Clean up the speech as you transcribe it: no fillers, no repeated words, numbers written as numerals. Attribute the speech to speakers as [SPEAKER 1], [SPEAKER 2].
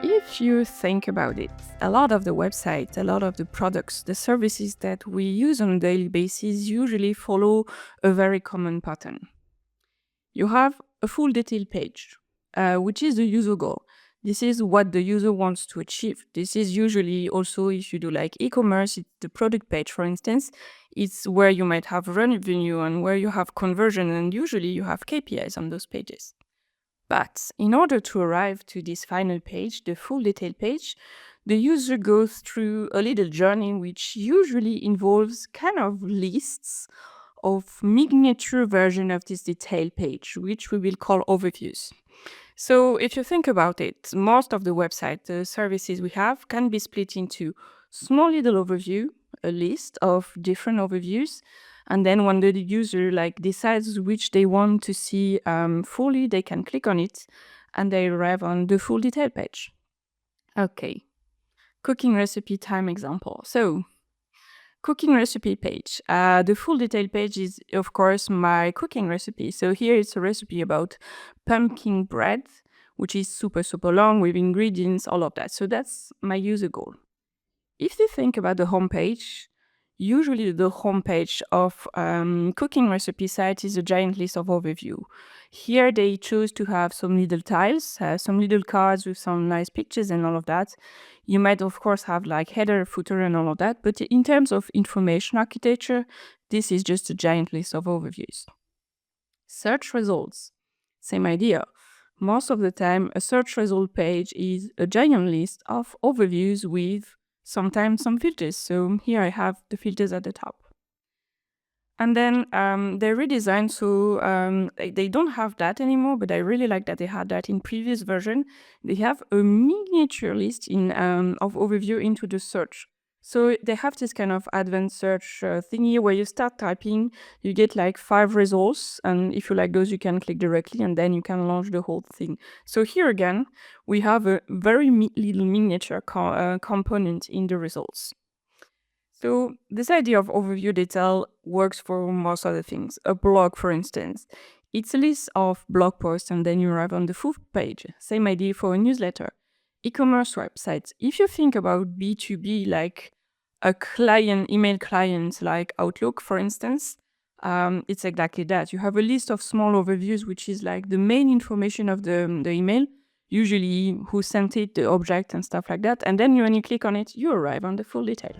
[SPEAKER 1] If you think about it, a lot of the websites, a lot of the products, the services that we use on a daily basis usually follow a very common pattern. You have a full detail page, which is the user goal. This is what the user wants to achieve. This is usually also, if you do like e-commerce, it's the product page, for instance. It's where you might have revenue and where you have conversion, and usually you have KPIs on those pages. But in order to arrive to this final page, the full detail page, the user goes through a little journey which usually involves kind of lists of miniature version of this detail page, which we will call overviews. So if you think about it, most of the website, the services we have can be split into small little overview, a list of different overviews. And then when the user decides which they want to see fully, they can click on it and they arrive on the full detail page. Okay, cooking recipe time example. So cooking recipe page. The full detail page is, of course, my cooking recipe. So here it's a recipe about pumpkin bread, which is super, super long with ingredients, all of that. So that's my user goal. If you think about the homepage, usually the homepage of cooking recipe site is a giant list of overview. Here they choose to have some little tiles, some little cards with some nice pictures and all of that. You might of course have like header, footer and all of that, but in terms of information architecture, this is just a giant list of overviews. Search results, same idea. Most of the time, a search result page is a giant list of overviews with sometimes some filters. So here I have the filters at the top. And then they redesigned, so they don't have that anymore, but I really like that they had that in previous version. They have a miniature list of overview into the search. So they have this kind of advanced search thingy where you start typing, you get like 5 results, and if you like those, you can click directly, and then you can launch the whole thing. So here again, we have a very little miniature component in the results. So this idea of overview detail works for most other things. A blog, for instance, it's a list of blog posts and then you arrive on the full page. Same idea for a newsletter. E-commerce websites. If you think about B2B, like a client, email client like Outlook, for instance, it's exactly that. You have a list of small overviews, which is like the main information of the email, usually who sent it, the object and stuff like that. And then when you click on it, you arrive on the full detail.